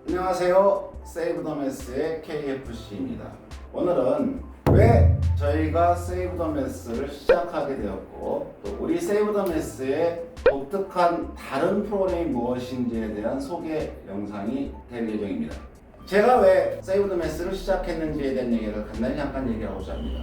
안녕하세요. 세이브 더 매스의 KFC입니다. 오늘은 왜 저희가 세이브 더 매스를 시작하게 되었고 또 우리 세이브 더 매스의 독특한 다른 프로그램이 무엇인지에 대한 소개 영상이 될 예정입니다. 제가 왜 세이브 더 매스를 시작했는지에 대한 얘기를 간단히 잠깐 얘기하고자 합니다.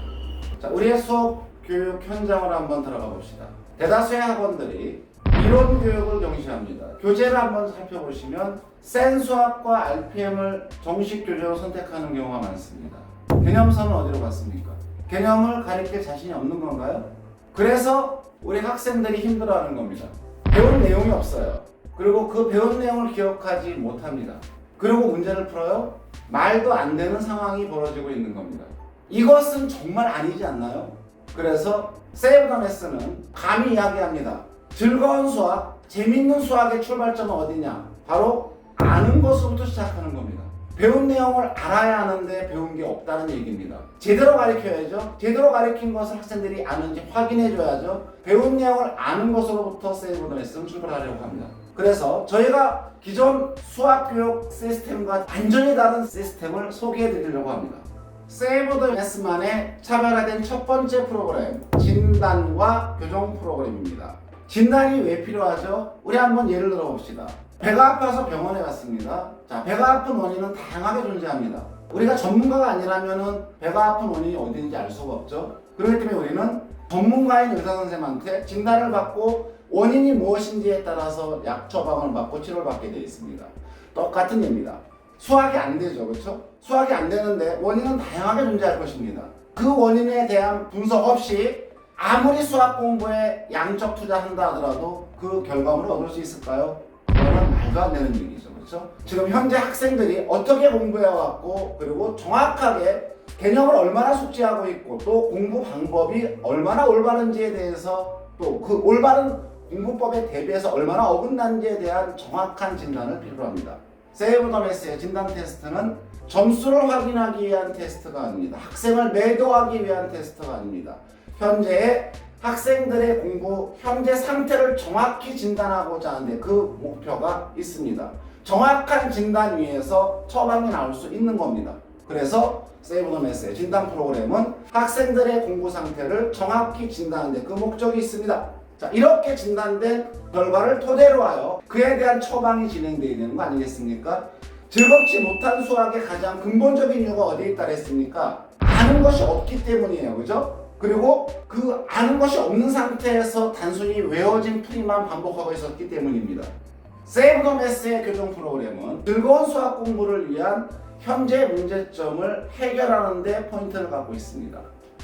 자, 우리의 수업 교육 현장으로 한번 들어가 봅시다. 대다수의 학원들이 이론 교육을 경시합니다. 교재를 한번 살펴보시면 센 수학과 RPM을 정식 교재로 선택하는 경우가 많습니다. 개념서는 어디로 갔습니까? 개념을 가르칠 자신이 없는 건가요? 그래서 우리 학생들이 힘들어하는 겁니다. 배운 내용이 없어요. 그리고 그 배운 내용을 기억하지 못합니다. 그리고 문제를 풀어요? 말도 안 되는 상황이 벌어지고 있는 겁니다. 이것은 정말 아니지 않나요? 그래서 세이브 더 매스는 감히 이야기합니다. 즐거운 수학, 재밌는 수학의 출발점은 어디냐? 바로 아는 것부터 시작하는 겁니다. 배운 내용을 알아야 하는데 배운 게 없다는 얘기입니다. 제대로 가르쳐야죠. 제대로 가르친 것을 학생들이 아는지 확인해 줘야죠. 배운 내용을 아는 것으로부터 세이브 더 매스는 출발하려고 합니다. 그래서 저희가 기존 수학 교육 시스템과 완전히 다른 시스템을 소개해 드리려고 합니다. 세이브 더 매스만의 차별화된 첫 번째 프로그램, 진단과 교정 프로그램입니다. 진단이 왜 필요하죠? 우리 한번 예를 들어 봅시다. 배가 아파서 병원에 갔습니다. 자, 배가 아픈 원인은 다양하게 존재합니다. 우리가 전문가가 아니라면 배가 아픈 원인이 어디인지 알 수가 없죠. 그렇기 때문에 우리는 전문가인 의사 선생님한테 진단을 받고 원인이 무엇인지에 따라서 약 처방을 받고 치료를 받게 되어 있습니다. 똑같은 예입니다. 수학이 안 되죠, 그렇죠? 수학이 안 되는데 원인은 다양하게 존재할 것입니다. 그 원인에 대한 분석 없이 아무리 수학 공부에 양적 투자한다 하더라도 그 결과물을 얻을 수 있을까요? 그거는 말도 안 되는 얘기죠, 그렇죠? 지금 현재 학생들이 어떻게 공부해왔고 그리고 정확하게 개념을 얼마나 숙지하고 있고 또 공부 방법이 얼마나 올바른지에 대해서 또 그 올바른 공부법에 대비해서 얼마나 어긋난지에 대한 정확한 진단을 필요로 합니다. 세이브 더 매스의 진단 테스트는 점수를 확인하기 위한 테스트가 아닙니다. 학생을 매도하기 위한 테스트가 아닙니다. 현재의 학생들의 공부, 현재 상태를 정확히 진단하고자 하는데 그 목표가 있습니다. 정확한 진단 위에서 처방이 나올 수 있는 겁니다. 그래서 세이브 더 매스의 진단 프로그램은 학생들의 공부 상태를 정확히 진단하는데 그 목적이 있습니다. 자, 이렇게 진단된 결과를 토대로 하여 그에 대한 처방이 진행되어야 되는 거 아니겠습니까? 즐겁지 못한 수학의 가장 근본적인 이유가 어디에 있다 그랬습니까? 아는 것이 없기 때문이에요. 그죠? 그리고 그 아는 것이 없는 상태에서 단순히 외워진 풀이만 반복하고 있었기 때문입니다. 세이브 더 매스의 교정 프로그램은 즐거운 수학 공부를 위한 현재 문제점을 해결하는 데 포인트를 갖고 있습니다.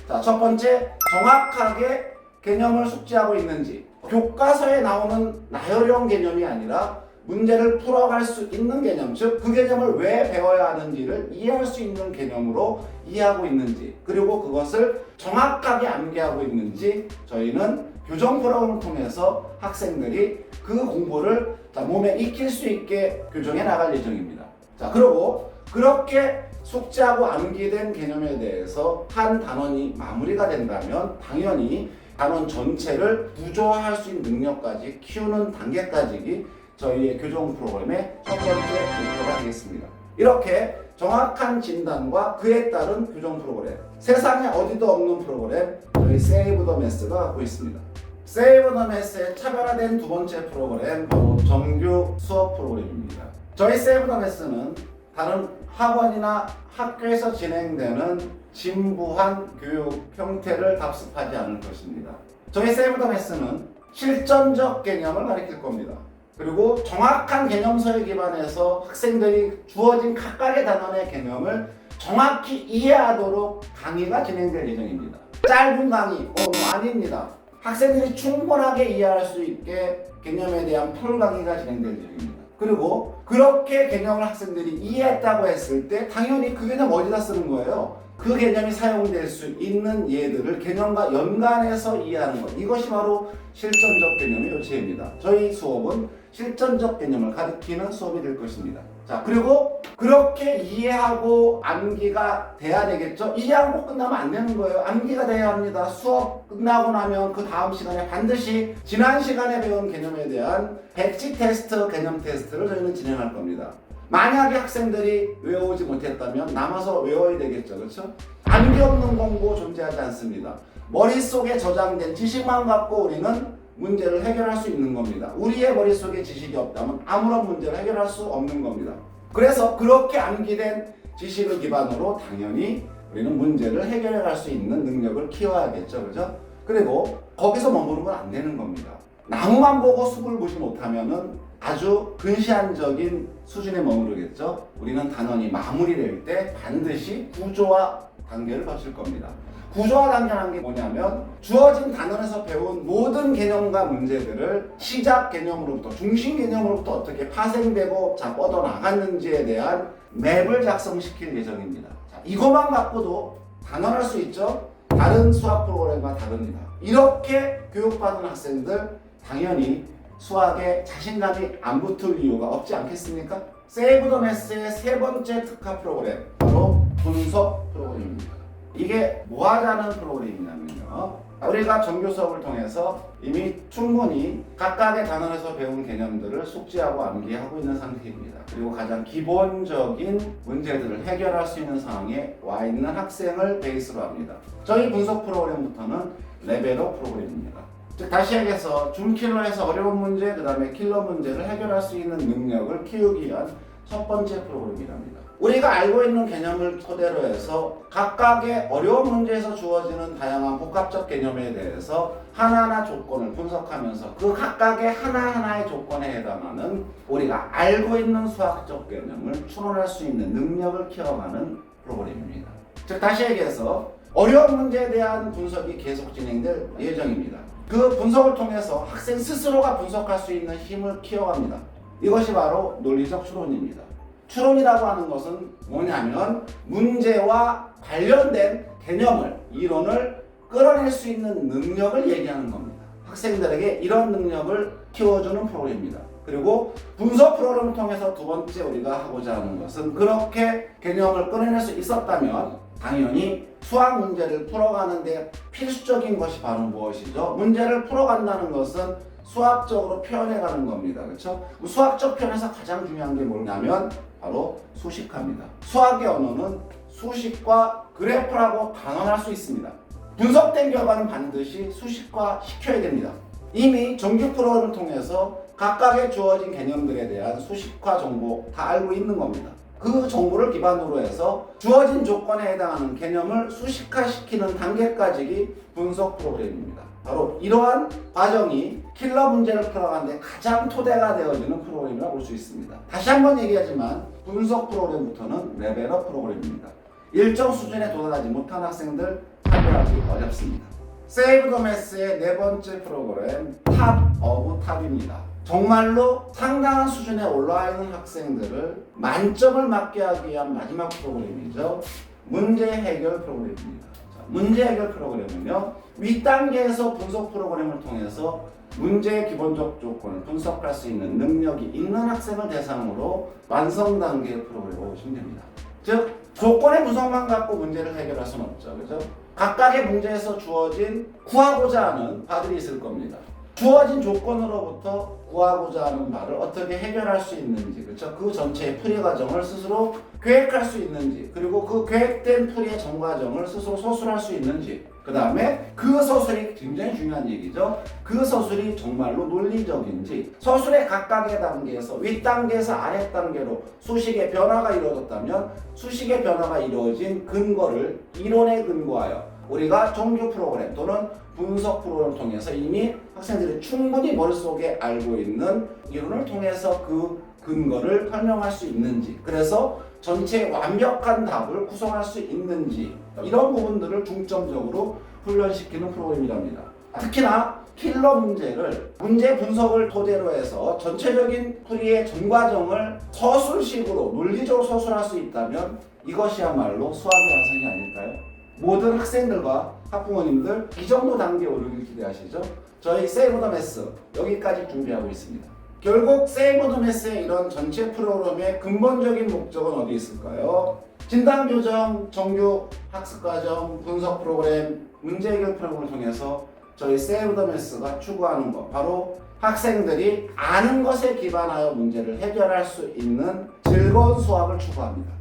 자, 첫 번째, 정확하게 개념을 숙지하고 있는지. 교과서에 나오는 나열형 개념이 아니라 문제를 풀어갈 수 있는 개념, 즉 그 개념을 왜 배워야 하는지를 이해할 수 있는 개념으로 이해하고 있는지, 그리고 그것을 정확하게 암기하고 있는지 저희는 교정 프로그램을 통해서 학생들이 그 공부를 몸에 익힐 수 있게 교정해 나갈 예정입니다. 자, 그리고 그렇게 숙지하고 암기된 개념에 대해서 한 단원이 마무리가 된다면 당연히 단원 전체를 구조화할 수 있는 능력까지 키우는 단계까지 저희의 교정 프로그램의 첫 번째 목표가 되겠습니다. 이렇게 정확한 진단과 그에 따른 교정 프로그램, 세상에 어디도 없는 프로그램 저희 세이브 더 매스가 갖고 있습니다. 세이브 더 매스의 차별화된 두 번째 프로그램 바로 정규 수업 프로그램입니다. 저희 세이브 더 매스는 다른 학원이나 학교에서 진행되는 진부한 교육 형태를 답습하지 않을 것입니다. 저희 세이브 더 매스는 실전적 개념을 가르칠 겁니다. 그리고 정확한 개념서에 기반해서 학생들이 주어진 각각의 단원의 개념을 정확히 이해하도록 강의가 진행될 예정입니다. 짧은 강의, 아닙니다. 학생들이 충분하게 이해할 수 있게 개념에 대한 풀 강의가 진행될 예정입니다. 그리고 그렇게 개념을 학생들이 이해했다고 했을 때 당연히 그 개념 어디다 쓰는 거예요? 그 개념이 사용될 수 있는 예들을 개념과 연관해서 이해하는 것, 이것이 바로 실전적 개념의 요체입니다. 저희 수업은 실전적 개념을 가르치는 수업이 될 것입니다. 자, 그리고 그렇게 이해하고 암기가 돼야 되겠죠? 이해하고 끝나면 안 되는 거예요. 암기가 돼야 합니다. 수업 끝나고 나면 그 다음 시간에 반드시 지난 시간에 배운 개념에 대한 백지 테스트, 개념 테스트를 저희는 진행할 겁니다. 만약에 학생들이 외우지 못했다면 남아서 외워야 되겠죠. 그렇죠? 암기 없는 공부 존재하지 않습니다. 머릿속에 저장된 지식만 갖고 우리는 문제를 해결할 수 있는 겁니다. 우리의 머릿속에 지식이 없다면 아무런 문제를 해결할 수 없는 겁니다. 그래서 그렇게 암기된 지식을 기반으로 당연히 우리는 문제를 해결해 갈 수 있는 능력을 키워야겠죠. 그죠? 그리고 거기서 머무르면 안 되는 겁니다. 나무만 보고 숲을 보지 못하면은 아주 근시안적인 수준에 머무르겠죠. 우리는 단원이 마무리될 때 반드시 구조화 단계를 거칠 겁니다. 구조화 단계라는 게 뭐냐면 주어진 단원에서 배운 모든 개념과 문제들을 시작 개념으로부터 중심 개념으로부터 어떻게 파생되고 뻗어나갔는지에 대한 맵을 작성시킬 예정입니다. 자, 이것만 갖고도 단원할 수 있죠. 다른 수학 프로그램과 다릅니다. 이렇게 교육받은 학생들 당연히 수학에 자신감이 안 붙을 이유가 없지 않겠습니까? 세이브 더 매스의 세 번째 특화 프로그램 바로 분석 프로그램입니다. 이게 뭐 하자는 프로그램이냐면요, 우리가 정규 수업을 통해서 이미 충분히 각각의 단원에서 배운 개념들을 숙지하고 암기하고 있는 상태입니다. 그리고 가장 기본적인 문제들을 해결할 수 있는 상황에 와 있는 학생을 베이스로 합니다. 저희 분석 프로그램부터는 레벨업 프로그램입니다. 즉 다시 얘기해서 중킬러에서 어려운 문제, 그 다음에 킬러 문제를 해결할 수 있는 능력을 키우기 위한 첫 번째 프로그램이랍니다. 우리가 알고 있는 개념을 토대로 해서 각각의 어려운 문제에서 주어지는 다양한 복합적 개념에 대해서 하나하나 조건을 분석하면서 그 각각의 하나하나의 조건에 해당하는 우리가 알고 있는 수학적 개념을 추론할 수 있는 능력을 키워가는 프로그램입니다. 즉 다시 얘기해서 어려운 문제에 대한 분석이 계속 진행될 예정입니다. 그 분석을 통해서 학생 스스로가 분석할 수 있는 힘을 키워갑니다. 이것이 바로 논리적 추론입니다. 추론이라고 하는 것은 뭐냐면 문제와 관련된 개념을, 이론을 끌어낼 수 있는 능력을 얘기하는 겁니다. 학생들에게 이런 능력을 키워주는 프로그램입니다. 그리고 분석 프로그램을 통해서 두 번째 우리가 하고자 하는 것은 그렇게 개념을 끌어낼 수 있었다면 당연히 수학 문제를 풀어가는 데 필수적인 것이 바로 무엇이죠? 문제를 풀어간다는 것은 수학적으로 표현해가는 겁니다. 그렇죠? 수학적 표현에서 가장 중요한 게 뭐냐면 바로 수식화입니다. 수학의 언어는 수식과 그래프라고 단언할 수 있습니다. 분석된 결과는 반드시 수식화 시켜야 됩니다. 이미 정규 프로그램을 통해서 각각의 주어진 개념들에 대한 수식화 정보 다 알고 있는 겁니다. 그 정보를 기반으로 해서 주어진 조건에 해당하는 개념을 수식화시키는 단계까지 분석 프로그램입니다. 바로 이러한 과정이 킬러 문제를 풀어가는데 가장 토대가 되어지는 프로그램이라고 볼 수 있습니다. 다시 한번 얘기하지만 분석 프로그램부터는 레벨업 프로그램입니다. 일정 수준에 도달하지 못한 학생들 판별하기 어렵습니다. 세이브 더 매스의 네 번째 프로그램 탑 오브 탑입니다. 정말로 상당한 수준에 올라와 있는 학생들을 만점을 맞게 하기 위한 마지막 프로그램이죠. 문제 해결 프로그램입니다. 자, 문제 해결 프로그램은요, 윗단계에서 분석 프로그램을 통해서 문제의 기본적 조건을 분석할 수 있는 능력이 있는 학생을 대상으로 완성 단계의 프로그램으로 보시면 됩니다. 즉, 조건의 분석만 갖고 문제를 해결할 수는 없죠. 그죠? 각각의 문제에서 주어진 구하고자 하는 바들이 있을 겁니다. 주어진 조건으로부터 구하고자 하는 바를 어떻게 해결할 수 있는지, 그렇죠? 그 전체의 풀이 과정을 스스로 계획할 수 있는지, 그리고 그 계획된 풀이의 전 과정을 스스로 소술할 수 있는지, 그 다음에 그 서술이 굉장히 중요한 얘기죠. 그 서술이 정말로 논리적인지, 서술의 각각의 단계에서 윗단계에서 아랫단계로 수식의 변화가 이루어졌다면 수식의 변화가 이루어진 근거를 이론에 근거하여 우리가 정규 프로그램 또는 분석 프로그램을 통해서 이미 학생들이 충분히 머릿속에 알고 있는 이론을 통해서 그 근거를 설명할 수 있는지, 그래서 전체 완벽한 답을 구성할 수 있는지, 이런 부분들을 중점적으로 훈련시키는 프로그램이랍니다. 특히나 킬러 문제를 문제 분석을 토대로 해서 전체적인 풀이의 전 과정을 서술식으로 논리적으로 서술할 수 있다면 이것이야말로 수학의 완성이 아닐까요? 모든 학생들과 학부모님들 이 정도 단계에 오르길 기대하시죠? 저희 세이브 더 매스 여기까지 준비하고 있습니다. 결국 세이브 더 매스의 이런 전체 프로그램의 근본적인 목적은 어디 있을까요? 진단교정, 정규 학습과정, 분석 프로그램, 문제 해결 프로그램을 통해서 저희 세이브 더 매스가 추구하는 것, 바로 학생들이 아는 것에 기반하여 문제를 해결할 수 있는 즐거운 수학을 추구합니다.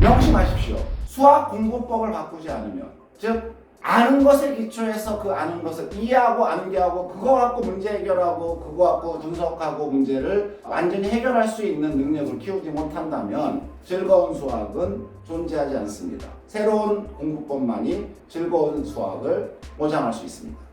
명심하십시오. 수학 공부법을 바꾸지 않으면, 즉 아는 것에 기초해서 그 아는 것을 이해하고 암기하고 그거 갖고 문제 해결하고 그거 갖고 분석하고 문제를 완전히 해결할 수 있는 능력을 키우지 못한다면 즐거운 수학은 존재하지 않습니다. 새로운 공부법만이 즐거운 수학을 보장할 수 있습니다.